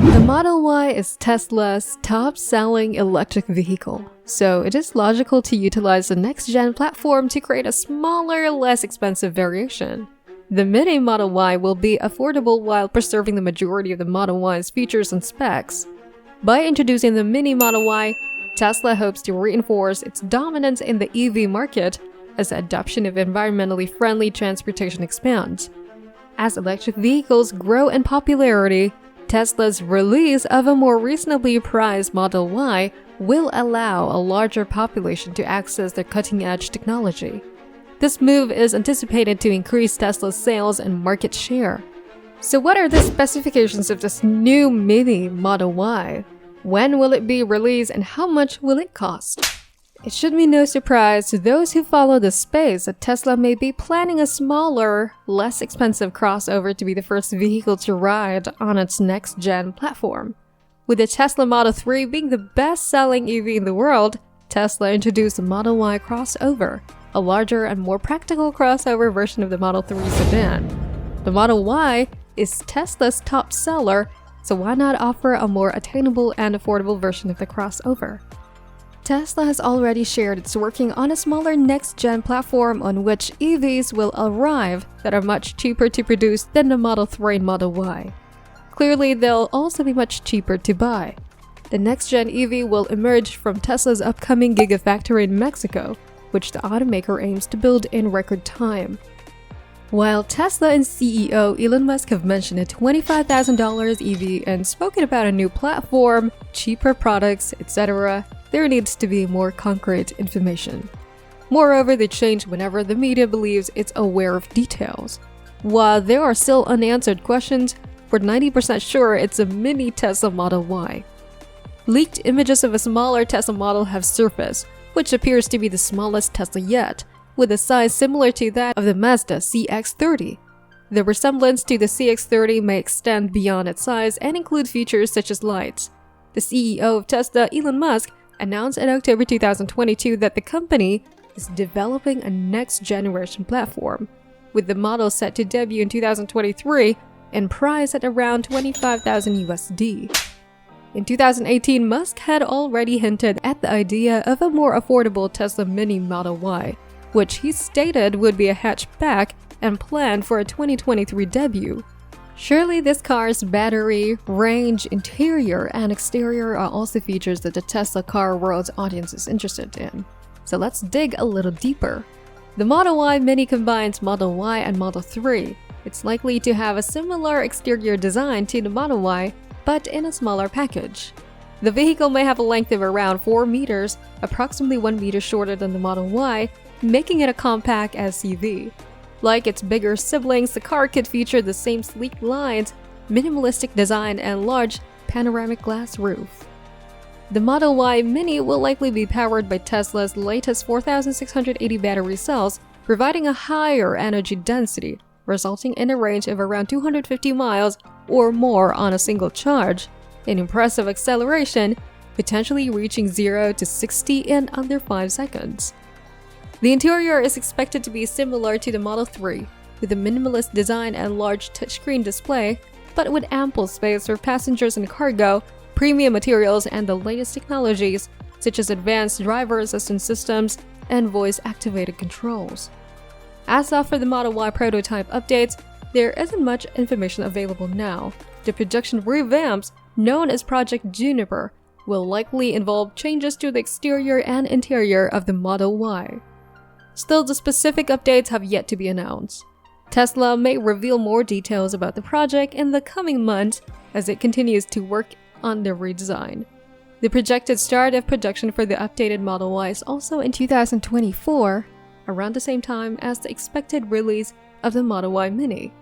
The Model Y is Tesla's top-selling electric vehicle, so it is logical to utilize the next-gen platform to create a smaller, less expensive variation. The Mini Model Y will be affordable while preserving the majority of the Model Y's features and specs. By introducing the Mini Model Y, Tesla hopes to reinforce its dominance in the EV market as the adoption of environmentally friendly transportation expands. As electric vehicles grow in popularity, Tesla's release of a more reasonably priced Model Y will allow a larger population to access their cutting-edge technology. This move is anticipated to increase Tesla's sales and market share. So what are the specifications of this new Mini Model Y? When will it be released and how much will it cost? It should be no surprise to those who follow the space that Tesla may be planning a smaller, less expensive crossover to be the first vehicle to ride on its next-gen platform. With the Tesla Model 3 being the best-selling EV in the world, Tesla introduced the Model Y crossover, a larger and more practical crossover version of the Model 3 sedan. The Model Y is Tesla's top seller, so why not offer a more attainable and affordable version of the crossover? Tesla has already shared it's working on a smaller next-gen platform on which EVs will arrive that are much cheaper to produce than the Model 3 and Model Y. Clearly, they'll also be much cheaper to buy. The next-gen EV will emerge from Tesla's upcoming Gigafactory in Mexico, which the automaker aims to build in record time. While Tesla and CEO Elon Musk have mentioned a $25,000 EV and spoken about a new platform, cheaper products, etc., there needs to be more concrete information. Moreover, they change whenever the media believes it's aware of details. While there are still unanswered questions, we're 90% sure it's a mini Tesla Model Y. Leaked images of a smaller Tesla model have surfaced, which appears to be the smallest Tesla yet, with a size similar to that of the Mazda CX-30. The resemblance to the CX-30 may extend beyond its size and include features such as lights. The CEO of Tesla, Elon Musk, announced in October 2022 that the company is developing a next-generation platform, with the model set to debut in 2023 and priced at around $25,000 USD. In 2018, Musk had already hinted at the idea of a more affordable Tesla Mini Model Y, which he stated would be a hatchback and planned for a 2023 debut. Surely this car's battery, range, interior, and exterior are also features that the Tesla car world's audience is interested in. So let's dig a little deeper. The Model Y Mini combines Model Y and Model 3. It's likely to have a similar exterior design to the Model Y, but in a smaller package. The vehicle may have a length of around 4 meters, approximately 1 meter shorter than the Model Y, making it a compact SUV. Like its bigger siblings, the car could feature the same sleek lines, minimalistic design, and large panoramic glass roof. The Model Y Mini will likely be powered by Tesla's latest 4,680 battery cells, providing a higher energy density, resulting in a range of around 250 miles or more on a single charge, an impressive acceleration, potentially reaching 0 to 60 in under 5 seconds. The interior is expected to be similar to the Model 3, with a minimalist design and large touchscreen display, but with ample space for passengers and cargo, premium materials, and the latest technologies, such as advanced driver assistance systems and voice-activated controls. As of for the Model Y prototype updates, there isn't much information available now. The production revamps, known as Project Juniper, will likely involve changes to the exterior and interior of the Model Y. Still, the specific updates have yet to be announced. Tesla may reveal more details about the project in the coming months as it continues to work on the redesign. The projected start of production for the updated Model Y is also in 2024, around the same time as the expected release of the Model Y Mini.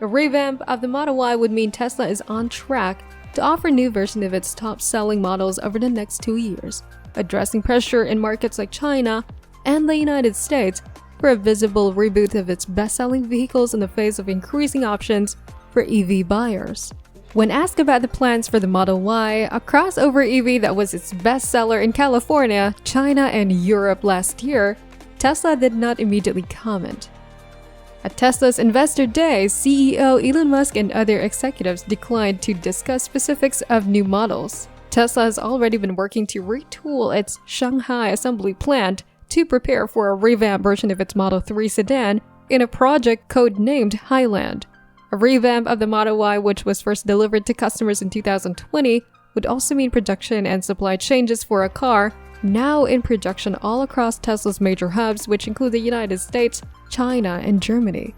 A revamp of the Model Y would mean Tesla is on track to offer a new version of its top-selling models over the next 2 years, addressing pressure in markets like China and the United States for a visible reboot of its best-selling vehicles in the face of increasing options for EV buyers. When asked about the plans for the Model Y, a crossover EV that was its bestseller in California, China, and Europe last year, Tesla did not immediately comment. At Tesla's Investor Day, CEO Elon Musk and other executives declined to discuss specifics of new models. Tesla has already been working to retool its Shanghai assembly plant to prepare for a revamped version of its Model 3 sedan in a project codenamed Highland. A revamp of the Model Y, which was first delivered to customers in 2020, would also mean production and supply changes for a car now in production all across Tesla's major hubs, which include the United States, China, and Germany.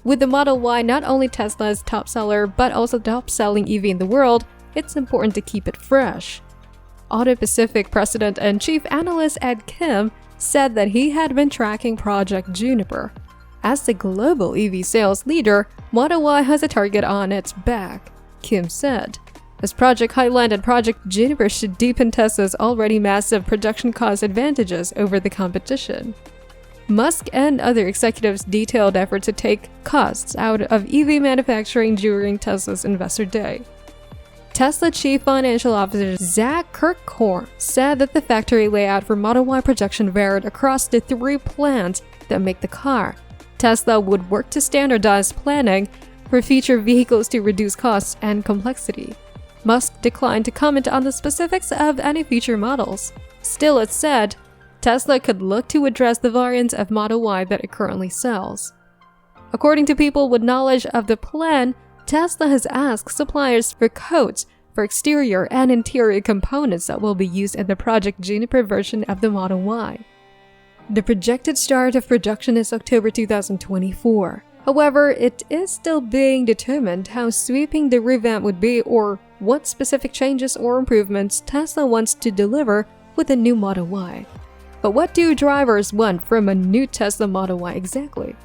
With the Model Y not only Tesla's top seller, but also the top-selling EV in the world, it's important to keep it fresh. Auto Pacific President and Chief Analyst Ed Kim said that he had been tracking Project Juniper. As the global EV sales leader, Model Y has a target on its back, Kim said, as Project Highland and Project Juniper should deepen Tesla's already massive production cost advantages over the competition. Musk and other executives detailed efforts to take costs out of EV manufacturing during Tesla's Investor Day. Tesla Chief Financial Officer Zach Kirkhorn said that the factory layout for Model Y production varied across the 3 plants that make the car. Tesla would work to standardize planning for future vehicles to reduce costs and complexity. Musk declined to comment on the specifics of any future models. Still, it said, Tesla could look to address the variants of Model Y that it currently sells. According to people with knowledge of the plan, Tesla has asked suppliers for codes for exterior and interior components that will be used in the Project Juniper version of the Model Y. The projected start of production is October 2024. However, it is still being determined how sweeping the revamp would be or what specific changes or improvements Tesla wants to deliver with a new Model Y. But what do drivers want from a new Tesla Model Y exactly?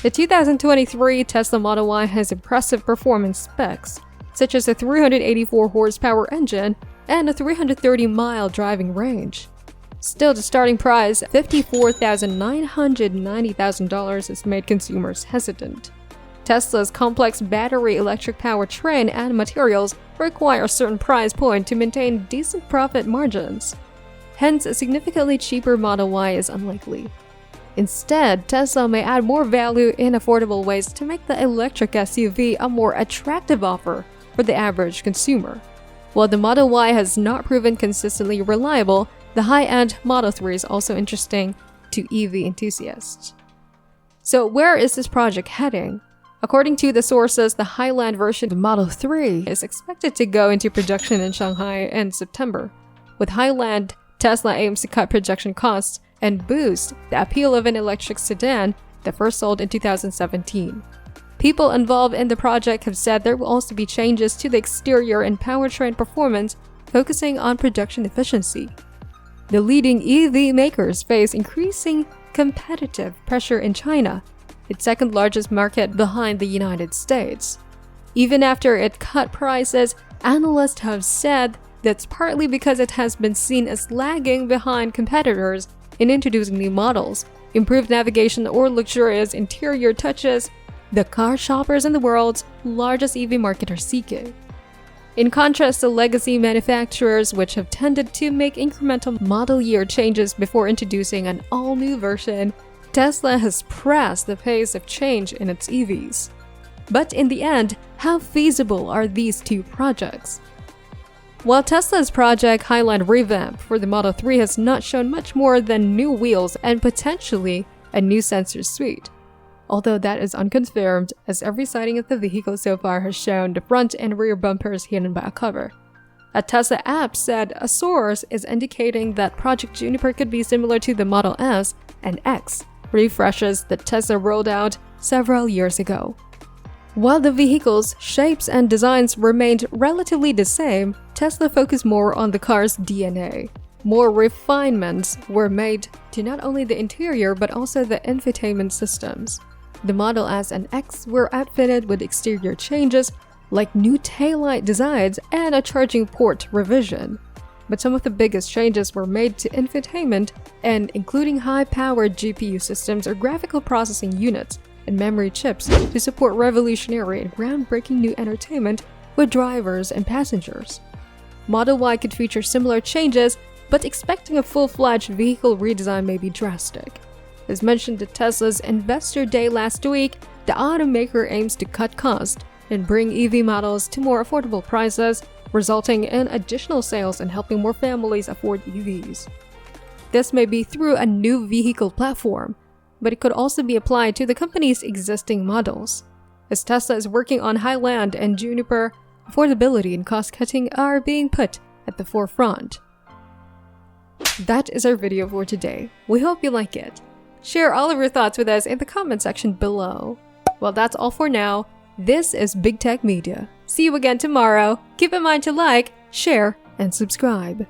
The 2023 Tesla Model Y has impressive performance specs, such as a 384 horsepower engine and a 330-mile driving range. Still, the starting price, $54,990,000, has made consumers hesitant. Tesla's complex battery electric powertrain and materials require a certain price point to maintain decent profit margins. Hence, a significantly cheaper Model Y is unlikely. Instead, Tesla may add more value in affordable ways to make the electric SUV a more attractive offer for the average consumer. While the Model Y has not proven consistently reliable, the high-end Model 3 is also interesting to EV enthusiasts. So where is this project heading? According to the sources, the Highland version of the Model 3 is expected to go into production in Shanghai in September. With Highland, Tesla aims to cut production costs and boost the appeal of an electric sedan that first sold in 2017. People involved in the project have said there will also be changes to the exterior and powertrain performance, focusing on production efficiency. The leading EV makers face increasing competitive pressure in China, its second largest market behind the United States. Even after it cut prices, analysts have said that's partly because it has been seen as lagging behind competitors in introducing new models, improved navigation, or luxurious interior touches the car shoppers in the world's largest EV market are seeking. In contrast to legacy manufacturers, which have tended to make incremental model year changes before introducing an all-new version, Tesla has pressed the pace of change in its EVs. But in the end, how feasible are these two projects? While Tesla's Project Highland revamp for the Model 3 has not shown much more than new wheels and potentially a new sensor suite, although that is unconfirmed, as every sighting of the vehicle so far has shown the front and rear bumpers hidden by a cover. A Tesla app said a source is indicating that Project Juniper could be similar to the Model S and X refreshes that Tesla rolled out several years ago. While the vehicle's shapes and designs remained relatively the same, Tesla focused more on the car's DNA. More refinements were made to not only the interior but also the infotainment systems. The Model S and X were outfitted with exterior changes like new taillight designs and a charging port revision. But some of the biggest changes were made to infotainment, and including high-powered GPU systems or graphical processing units and memory chips to support revolutionary and groundbreaking new entertainment with drivers and passengers. Model Y could feature similar changes, but expecting a full-fledged vehicle redesign may be drastic. As mentioned at Tesla's Investor Day last week, the automaker aims to cut costs and bring EV models to more affordable prices, resulting in additional sales and helping more families afford EVs. This may be through a new vehicle platform, but it could also be applied to the company's existing models. As Tesla is working on Highland and Juniper, affordability and cost-cutting are being put at the forefront. That is our video for today. We hope you like it. Share all of your thoughts with us in the comment section below. Well, that's all for now. This is Big Tech Media. See you again tomorrow. Keep in mind to like, share, and subscribe.